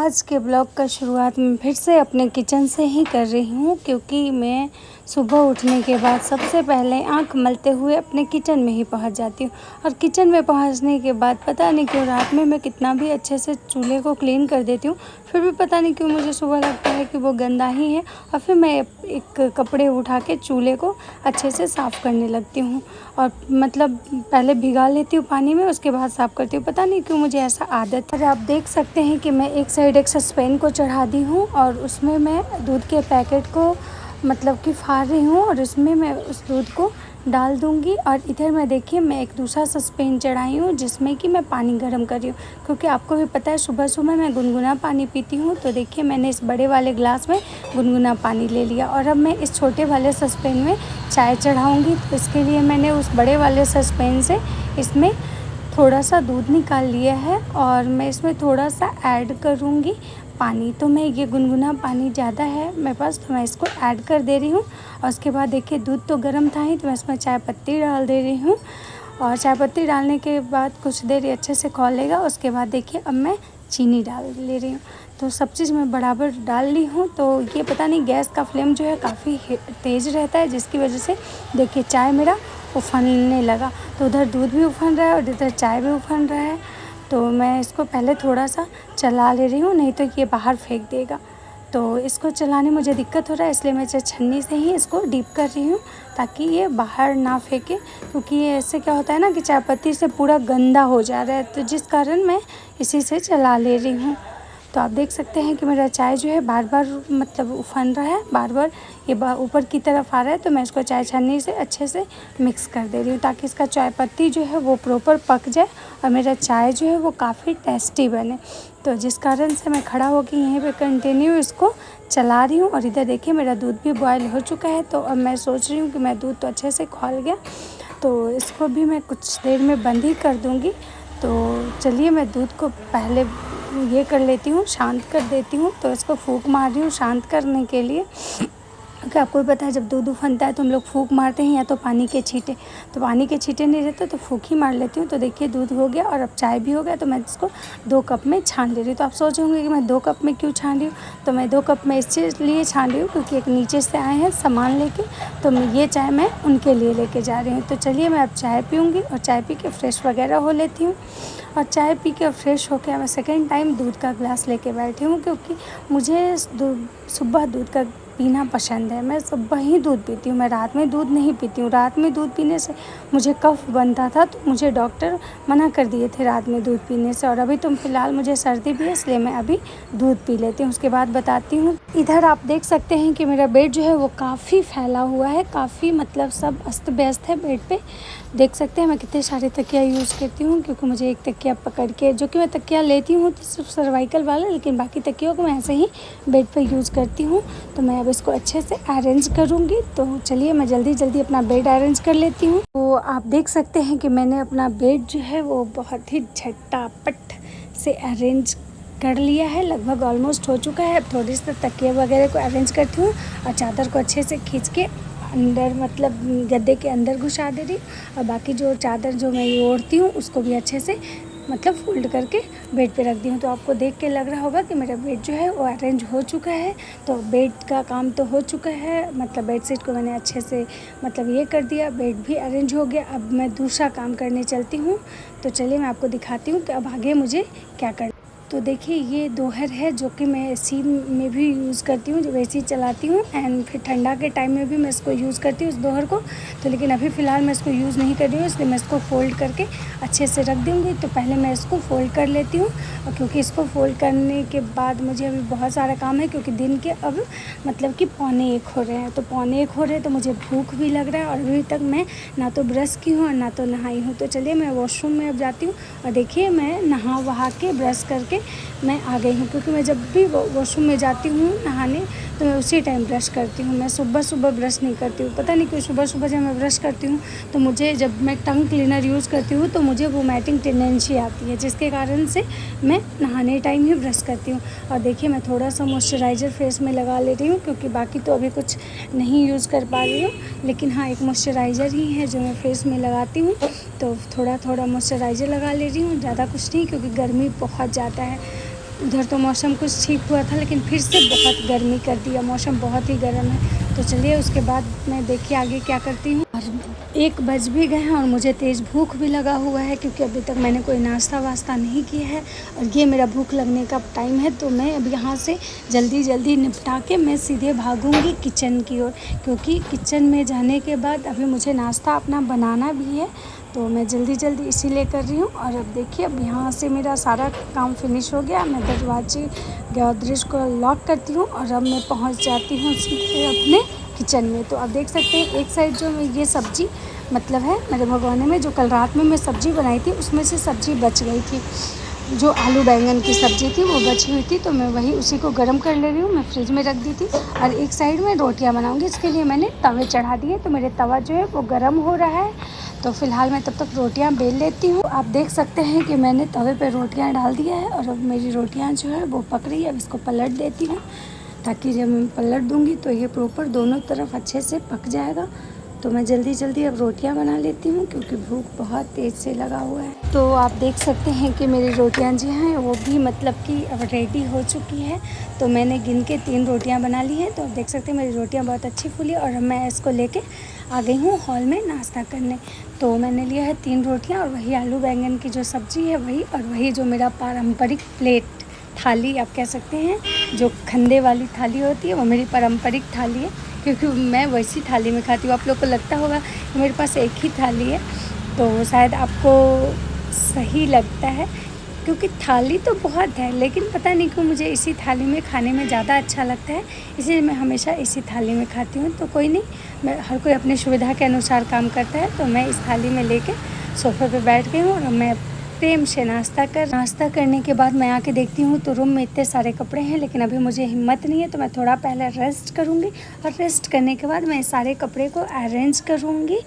आज के ब्लॉग का शुरुआत मैं फिर से अपने किचन से ही कर रही हूँ, क्योंकि मैं सुबह उठने के बाद सबसे पहले आंख मलते हुए अपने किचन में ही पहुँच जाती हूँ। और किचन में पहुँचने के बाद पता नहीं क्यों रात में मैं कितना भी अच्छे से चूल्हे को क्लीन कर देती हूँ, फिर भी पता नहीं क्यों मुझे सुबह लगता है कि वो गंदा ही है। और फिर मैं एक कपड़े उठा के चूल्हे को अच्छे से साफ़ करने लगती हूँ, और मतलब पहले भिगा लेती हूँ पानी में, उसके बाद साफ़ करती हूँ। पता नहीं क्यों मुझे ऐसा आदत है। और आप देख सकते हैं कि मैं एक साइड एक सस्पेन को चढ़ा दी हूँ और उसमें मैं दूध के पैकेट को मतलब कि फाड़ रही हूँ, और इसमें मैं उस दूध को डाल दूँगी। और इधर मैं देखिए मैं एक दूसरा सस्पेन चढ़ाई हूँ जिसमें कि मैं पानी गर्म कर रही हूँ, क्योंकि आपको भी पता है सुबह सुबह मैं गुनगुना पानी पीती हूँ। तो देखिए मैंने इस बड़े वाले ग्लास में गुनगुना पानी ले लिया, और अब मैं इस छोटे वाले सस्पेन में चाय चढ़ाऊँगी। तो इसके लिए मैंने उस बड़े वाले सस्पेन से इसमें थोड़ा सा दूध निकाल लिया है, और मैं इसमें थोड़ा सा ऐड करूँगी पानी। तो मैं ये गुनगुना पानी ज़्यादा है मेरे पास, तो मैं इसको ऐड कर दे रही हूँ। और उसके बाद देखिए दूध तो गर्म था ही, तो मैं इसमें चाय पत्ती डाल दे रही हूँ। और चाय पत्ती डालने के बाद कुछ देर अच्छे से खौलेगा। उसके बाद देखिए अब मैं चीनी डाल ले रही हूँ। तो सब चीज़ मैं बराबर डाल ली हूँ। तो ये पता नहीं गैस का फ्लेम जो है काफ़ी तेज़ रहता है, जिसकी वजह से देखिए चाय मेरा उफनने लगा। तो उधर दूध भी उफन रहा है और इधर चाय भी उफन रहा है। तो मैं इसको पहले थोड़ा सा चला ले रही हूँ, नहीं तो ये बाहर फेंक देगा। तो इसको चलाने मुझे दिक्कत हो रहा है, इसलिए मैं छन्नी से ही इसको डीप कर रही हूँ ताकि ये बाहर ना फेंके, क्योंकि ये ऐसे क्या होता है ना कि चाय पत्ती से पूरा गंदा हो जा रहा है, तो जिस कारण मैं इसी से चला ले रही हूँ। तो आप देख सकते हैं कि मेरा चाय जो है बार बार मतलब उफन रहा है, बार बार ये ऊपर की तरफ आ रहा है। तो मैं इसको चाय छन्नी से अच्छे से मिक्स कर दे रही हूँ ताकि इसका चाय पत्ती जो है वो प्रॉपर पक जाए और मेरा चाय जो है वो काफ़ी टेस्टी बने। तो जिस कारण से मैं खड़ा होकर यहीं पे कंटिन्यू इसको चला रही हूँ। और इधर देखिए मेरा दूध भी बॉयल हो चुका है। तो अब मैं सोच रही हूँ कि मैं दूध तो अच्छे से खौल गया, तो इसको भी मैं कुछ देर में बंद ही कर दूँगी। तो चलिए मैं दूध को पहले ये कर लेती हूँ, शांत कर देती हूँ। तो इसको फूंक मार रही हूँ शांत करने के लिए, क्योंकि आपको भी पता है जब दूध उफनता है तो हम लोग फूंक मारते हैं, या तो पानी के छींटे। तो पानी के छींटे नहीं रहते तो फूंक ही मार लेती हूँ। तो देखिए दूध हो गया और अब चाय भी हो गया। तो मैं इसको 2 कप में छान ले रही हूँ। तो आप सोच होंगे कि मैं 2 कप में क्यों छान रही हूँ। तो मैं 2 कप में इसलिए छान रही हूँ क्योंकि एक नीचे से आए हैं सामान लेके, तो ये चाय मैं उनके लिए लेके जा रही हूँ। तो चलिए मैं अब चाय पीऊँगी और चाय पी के फ्रेश वगैरह हो लेती हूँ। और चाय पी के फ्रेश होकर मैं सेकेंड टाइम दूध का ग्लास लेके बैठी हूँ, क्योंकि मुझे सुबह दूध का पीना पसंद है। मैं सुबह ही दूध पीती हूँ, मैं रात में दूध नहीं पीती हूँ। रात में दूध पीने से मुझे कफ बनता था, तो मुझे डॉक्टर मना कर दिए थे रात में दूध पीने से। और अभी तो फ़िलहाल मुझे सर्दी भी है, इसलिए मैं अभी दूध पी लेती हूँ। उसके बाद बताती हूँ। इधर आप देख सकते हैं कि मेरा बेड जो है वो काफ़ी फैला हुआ है, काफ़ी मतलब सब अस्त व्यस्त है बेड पे। देख सकते हैं मैं कितने सारे तकिया यूज़ करती हूँ, क्योंकि मुझे एक तकिया पकड़ के, जो कि मैं तकिया लेती हूँ तो सिर्फ सर्वाइकल वाला, लेकिन बाकी तकियों को मैं ऐसे ही बेड पे यूज़ करती हूँ। तो मैं अब इसको अच्छे से अरेंज करूँगी। तो चलिए मैं जल्दी जल्दी अपना बेड अरेंज कर लेती हूँ। तो आप देख सकते हैं कि मैंने अपना बेड जो है वो बहुत ही झटापट से अरेंज कर लिया है, लगभग ऑलमोस्ट हो चुका है। अब थोड़ी सी तकिया वगैरह को अरेंज करती हूँ और चादर को अच्छे से खींच के अंदर मतलब गद्दे के अंदर घुसा दे रही। और बाकी जो चादर जो मैं ओढ़ती हूँ उसको भी अच्छे से मतलब फोल्ड करके बेड पे रख दी हूँ। तो आपको देख के लग रहा होगा कि मेरा बेड जो है वो अरेंज हो चुका है। तो बेड का काम तो हो चुका है, मतलब बेड शीट को मैंने अच्छे से मतलब ये कर दिया, बेड भी अरेंज हो गया। अब मैं दूसरा काम करने चलती हूँ। तो चलिए मैं आपको दिखाती हूँ कि अब आगे मुझे क्या करना। तो देखिए ये दोहर है जो कि मैं एसी में भी यूज़ करती हूँ, जब एसी चलाती हूँ, एंड फिर ठंडा के टाइम में भी मैं इसको यूज़ करती हूँ इस दोहर को। तो लेकिन अभी फ़िलहाल मैं इसको यूज़ नहीं कर रही हूँ, इसलिए मैं इसको फ़ोल्ड करके अच्छे से रख दूँगी। तो पहले मैं इसको फ़ोल्ड कर लेती हूँ, और क्योंकि इसको फ़ोल्ड करने के बाद मुझे अभी बहुत सारा काम है, क्योंकि दिन के अब मतलब कि 12:45 हो रहे हैं। तो 12:45 हो रहे हैं तो मुझे भूख भी लग रहा है, और अभी तक मैं ना तो ब्रश की हूँ और ना तो नहाई हूँ। तो चलिए मैं वॉशरूम में अब जाती हूँ, और देखिए मैं नहा वहा के ब्रश करके मैं आ गई हूँ, क्योंकि मैं जब भी वॉशरूम में जाती हूँ नहाने तो मैं उसी टाइम ब्रश करती हूँ। मैं सुबह सुबह ब्रश नहीं करती हूँ, पता नहीं क्यों। सुबह सुबह जब मैं ब्रश करती हूँ तो मुझे, जब मैं टंग क्लीनर यूज़ करती हूँ तो मुझे वोमिटिंग टेंडेंसी आती है, जिसके कारण से मैं नहाने टाइम ही ब्रश करती हूँ। और देखिए मैं थोड़ा सा मॉइस्चराइज़र फेस में लगा ले रही हूँ, क्योंकि बाकी तो अभी कुछ नहीं यूज़ कर पा रही हूँ, लेकिन हाँ एक मॉइस्चराइज़र ही है जो मैं फेस में लगाती हूँ। तो थोड़ा थोड़ा मॉइस्चराइज़र लगा ले रही हूँ, ज़्यादा कुछ नहीं, क्योंकि गर्मी बहुत ज़्यादा है। उधर तो मौसम कुछ ठीक हुआ था, लेकिन फिर से बहुत गर्मी कर दिया, मौसम बहुत ही गर्म है। तो चलिए उसके बाद मैं देखिए आगे क्या करती हूँ। और 1 बज भी गए हैं और मुझे तेज़ भूख भी लगा हुआ है, क्योंकि अभी तक मैंने कोई नाश्ता वास्ता नहीं किया है और ये मेरा भूख लगने का टाइम है। तो मैं अब यहाँ से जल्दी जल्दी निपटा के मैं सीधे भागूंगी किचन की ओर, क्योंकि किचन में जाने के बाद अभी मुझे नाश्ता अपना बनाना भी है। तो मैं जल्दी जल्दी इसीलिए कर रही हूँ। और अब देखिए अब यहाँ से मेरा सारा काम फिनिश हो गया। मैं दरवाजे गोदरेज को लॉक करती हूँ और अब मैं पहुँच जाती हूँ सीधे अपने किचन में। तो आप देख सकते हैं एक साइड जो ये सब्ज़ी मतलब है मेरे भगोने में, जो कल रात में मैं सब्ज़ी बनाई थी उसमें से सब्ज़ी बच गई थी, जो आलू बैंगन की सब्ज़ी थी वो बची हुई थी। तो मैं वही उसी को गर्म कर ले रही हूँ, मैं फ्रिज में रख दी थी। और एक साइड में रोटियाँ बनाऊँगी, इसके लिए मैंने तवे चढ़ा दिए। तो मेरे तवा जो है वो गर्म हो रहा है। तो फ़िलहाल मैं तब तक रोटियां बेल लेती हूँ। आप देख सकते हैं कि मैंने तवे पे रोटियां डाल दिया है और अब मेरी रोटियां जो है वो पक रही है। अब इसको पलट देती हूँ, ताकि जब मैं पलट दूँगी तो ये प्रॉपर दोनों तरफ अच्छे से पक जाएगा। तो मैं जल्दी जल्दी अब रोटियां बना लेती हूँ, क्योंकि भूख बहुत तेज़ से लगा हुआ है। तो आप देख सकते हैं कि मेरी रोटियां जो हैं वो भी मतलब कि अब रेडी हो चुकी है। तो मैंने गिन के 3 रोटियां बना ली हैं। तो आप देख सकते हैं मेरी रोटियां बहुत अच्छी फूली और मैं इसको लेके आ गई हूँ हॉल में नाश्ता करने। तो मैंने लिया है 3 रोटियां और वही आलू बैंगन की जो सब्ज़ी है वही, और वही जो मेरा पारंपरिक प्लेट थाली आप कह सकते हैं, जो खंदे वाली थाली होती है वो मेरी पारंपरिक थाली है, क्योंकि मैं वैसी थाली में खाती हूँ। आप लोग को लगता होगा कि मेरे पास एक ही थाली है, तो शायद आपको सही लगता है, क्योंकि थाली तो बहुत है, लेकिन पता नहीं क्यों मुझे इसी थाली में खाने में ज़्यादा अच्छा लगता है, इसलिए मैं हमेशा इसी थाली में खाती हूँ। तो कोई नहीं, मैं हर कोई अपनी सुविधा के अनुसार काम करता है। तो मैं इस थाली में लेके सोफ़े पे बैठ गई हूँ और मैं प्रेम से नाश्ता करने के बाद मैं आके देखती हूँ तो रूम में इतने सारे कपड़े हैं, लेकिन अभी मुझे हिम्मत नहीं है। तो मैं थोड़ा पहले रेस्ट करूँगी और रेस्ट करने के बाद मैं सारे कपड़े को अरेंज करूँगी,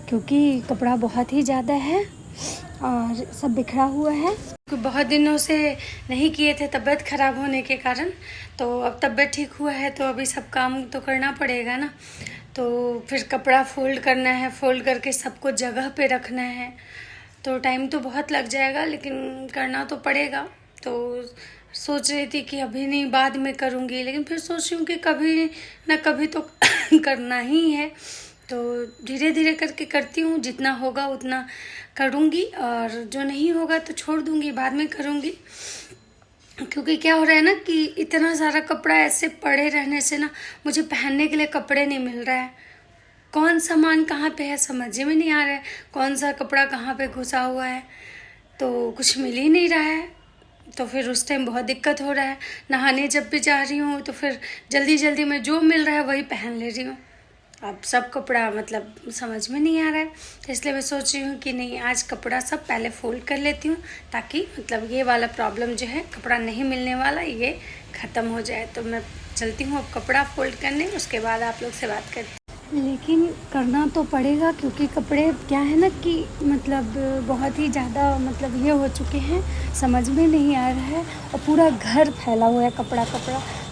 क्योंकि कपड़ा बहुत ही ज़्यादा है और सब बिखरा हुआ है। बहुत दिनों से नहीं किए थे तबीयत ख़राब होने के कारण, तो अब तबीयत ठीक हुआ है तो अभी सब काम तो करना पड़ेगा ना। तो फिर कपड़ा फोल्ड करना है, फोल्ड करके सबको जगह पे रखना है, तो टाइम तो बहुत लग जाएगा, लेकिन करना तो पड़ेगा। तो सोच रही थी कि अभी नहीं बाद में करूँगी, लेकिन फिर सोच रही हूँ कि कभी ना कभी तो करना ही है। तो धीरे धीरे करके करती हूँ, जितना होगा उतना करूँगी और जो नहीं होगा तो छोड़ दूँगी, बाद में करूँगी। क्योंकि क्या हो रहा है ना कि इतना सारा कपड़ा ऐसे पड़े रहने से ना मुझे पहनने के लिए कपड़े नहीं मिल रहा है। कौन सामान कहाँ पे है समझ में नहीं आ रहा है, कौन सा कपड़ा कहाँ पे घुसा हुआ है, तो कुछ मिल ही नहीं रहा है। तो फिर उस टाइम बहुत दिक्कत हो रहा है। नहाने जब भी जा रही हूँ तो फिर जल्दी जल्दी में जो मिल रहा है वही पहन ले रही हूँ। अब सब कपड़ा मतलब समझ में नहीं आ रहा है, तो इसलिए मैं सोच रही हूँ कि नहीं, आज कपड़ा सब पहले फोल्ड कर लेती हूँ, ताकि मतलब ये वाला प्रॉब्लम जो है कपड़ा नहीं मिलने वाला ये ख़त्म हो जाए। तो मैं चलती हूँ अब कपड़ा फोल्ड करने, उसके बाद आप लोग से बात करती हूँ। लेकिन करना तो पड़ेगा, क्योंकि कपड़े क्या है ना कि मतलब बहुत ही ज़्यादा मतलब ये हो चुके हैं, समझ में नहीं आ रहा है और पूरा घर फैला हुआ है कपड़ा।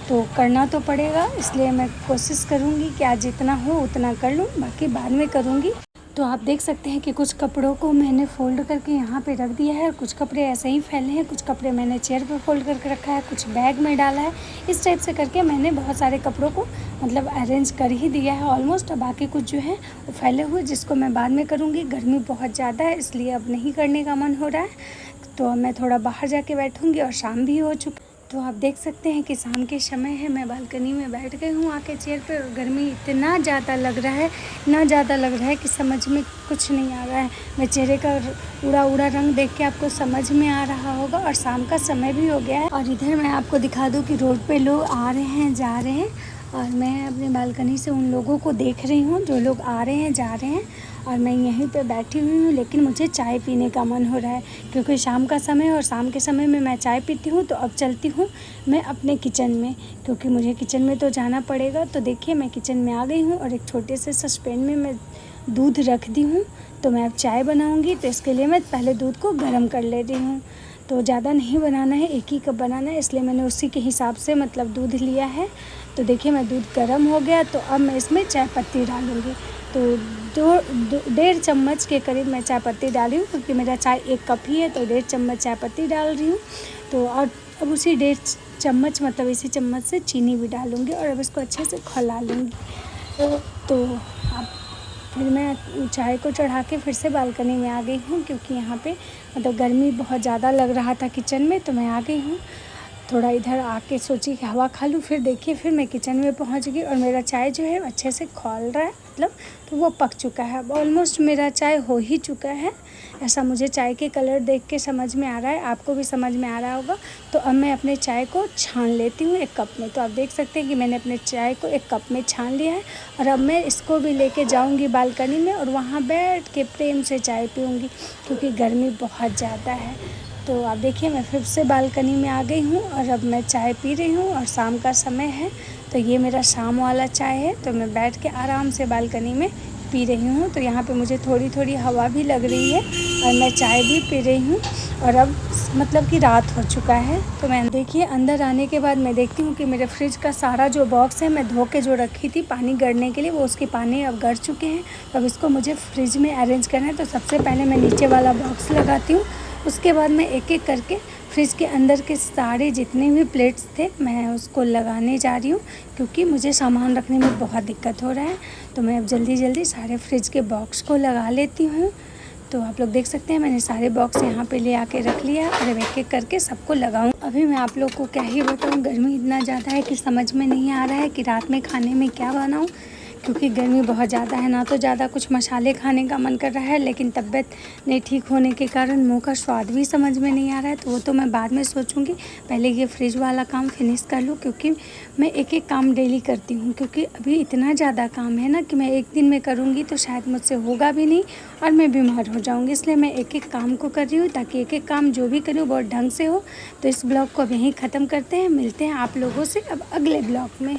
तो करना तो पड़ेगा, इसलिए मैं कोशिश करूँगी कि आज जितना हो उतना कर लूँ, बाकी बाद में करूँगी। तो आप देख सकते हैं कि कुछ कपड़ों को मैंने फ़ोल्ड करके यहाँ पे रख दिया है और कुछ कपड़े ऐसे ही फैले हैं, कुछ कपड़े मैंने चेयर पे फ़ोल्ड करके रखा है, कुछ बैग में डाला है। इस टाइप से करके मैंने बहुत सारे कपड़ों को मतलब अरेंज कर ही दिया है ऑलमोस्ट। बाकी कुछ जो है वो फैले हुए, जिसको मैं बाद में करूँगी। गर्मी बहुत ज़्यादा है, इसलिए अब नहीं करने का मन हो रहा है। तो मैं थोड़ा बाहर जाके बैठूँगी और शाम भी हो चुकी। तो आप देख सकते हैं कि शाम के समय है, मैं बालकनी में बैठ गई हूँ आके चेयर पे, और गर्मी इतना ज़्यादा लग रहा है कि समझ में कुछ नहीं आ रहा है। मेरे चेहरे का उड़ा रंग देख के आपको समझ में आ रहा होगा, और शाम का समय भी हो गया है। और इधर मैं आपको दिखा दूँ कि रोड पे लोग आ रहे हैं जा रहे हैं, और मैं अपनी बालकनी से उन लोगों को देख रही हूँ जो लोग आ रहे हैं जा रहे हैं, और मैं यहीं पे बैठी हुई हूँ। लेकिन मुझे चाय पीने का मन हो रहा है, क्योंकि शाम का समय है और शाम के समय में मैं चाय पीती हूँ। तो अब चलती हूँ मैं अपने किचन में, क्योंकि मुझे किचन में तो जाना पड़ेगा। तो देखिए मैं किचन में आ गई हूँ और एक छोटे से सस्पेन में मैं दूध रख दी हूँ। तो मैं अब चाय बनाऊँगी, तो इसके लिए मैं पहले दूध को गर्म कर ले रही हूँ। तो ज़्यादा नहीं बनाना है, एक ही कप बनाना है, इसलिए मैंने उसी के हिसाब से मतलब दूध लिया है। तो देखिए मैं दूध गर्म हो गया, तो अब मैं इसमें चाय पत्ती डालूँगी। तो 1.5 चम्मच के करीब मैं चाय पत्ती डाली हूँ, क्योंकि मेरा चाय 1 कप ही है, तो 1.5 चम्मच चाय पत्ती डाल रही हूँ। तो और अब उसी 1.5 चम्मच मतलब इसी चम्मच से चीनी भी डालूँगी और अब इसको अच्छे से खौला लूँगी। तो अब फिर मैं चाय को चढ़ा के फिर से बालकनी में आ गई हूँ, क्योंकि यहाँ पे मतलब गर्मी बहुत ज़्यादा लग रहा था किचन में, तो मैं आ गई हूँ। थोड़ा इधर आके सोची कि हवा खा लूँ, फिर देखिए फिर मैं किचन में पहुँच गई और मेरा चाय जो है अच्छे से खौल रहा है, मतलब तो वो पक चुका है। अब ऑलमोस्ट मेरा चाय हो ही चुका है, ऐसा मुझे चाय के कलर देख के समझ में आ रहा है, आपको भी समझ में आ रहा होगा। तो अब मैं अपने चाय को छान लेती हूँ एक कप में। तो आप देख सकते हैं कि मैंने अपने चाय को एक कप में छान लिया है और अब मैं इसको भी लेके जाऊँगी बालकनी में और वहाँ बैठ के प्रेम से चाय पीऊँगी, क्योंकि गर्मी बहुत ज़्यादा है। तो आप देखिए मैं फिर से बालकनी में आ गई हूँ और अब मैं चाय पी रही हूँ और शाम का समय है, तो ये मेरा शाम वाला चाय है। तो मैं बैठ के आराम से बालकनी में पी रही हूँ। तो यहाँ पे मुझे थोड़ी थोड़ी हवा भी लग रही है और मैं चाय भी पी रही हूँ और अब मतलब कि रात हो चुका है। तो मैं देखिए अंदर आने के बाद मैं देखती हूँ कि मेरे फ्रिज का सारा जो बॉक्स है मैं धो के जो रखी थी पानी गड़ने के लिए, वो उसके पानी अब गड़ चुके हैं। तो अब इसको मुझे फ्रिज में अरेंज करना है। तो सबसे पहले मैं नीचे वाला बॉक्स लगाती हूँ, उसके बाद मैं एक एक करके फ्रिज के अंदर के सारे जितने भी प्लेट्स थे मैं उसको लगाने जा रही हूँ, क्योंकि मुझे सामान रखने में बहुत दिक्कत हो रहा है। तो मैं अब जल्दी जल्दी सारे फ्रिज के बॉक्स को लगा लेती हूँ। तो आप लोग देख सकते हैं मैंने सारे बॉक्स यहाँ पे ले आके रख लिया और अब एक एक करके सबको लगाऊँ। अभी मैं आप लोग को क्या ही बताऊँ, गर्मी इतना ज़्यादा है कि समझ में नहीं आ रहा है कि रात में खाने में क्या बनाऊँ, क्योंकि गर्मी बहुत ज़्यादा है। ना तो ज़्यादा कुछ मसाले खाने का मन कर रहा है, लेकिन तबीयत नहीं ठीक होने के कारण मुंह का स्वाद भी समझ में नहीं आ रहा है। तो वो तो मैं बाद में सोचूंगी, पहले ये फ्रिज वाला काम फिनिश कर लूँ, क्योंकि मैं एक एक काम डेली करती हूँ। क्योंकि अभी इतना ज़्यादा काम है ना कि मैं एक दिन में करूँगी तो शायद मुझसे होगा भी नहीं और मैं बीमार हो जाऊँगी। इसलिए मैं एक एक काम को कर रही हूँ, ताकि एक एक काम जो भी करूँ बहुत ढंग से हो। तो इस ब्लॉग को अब यहीं ख़त्म करते हैं, मिलते हैं आप लोगों से अब अगले ब्लॉग में।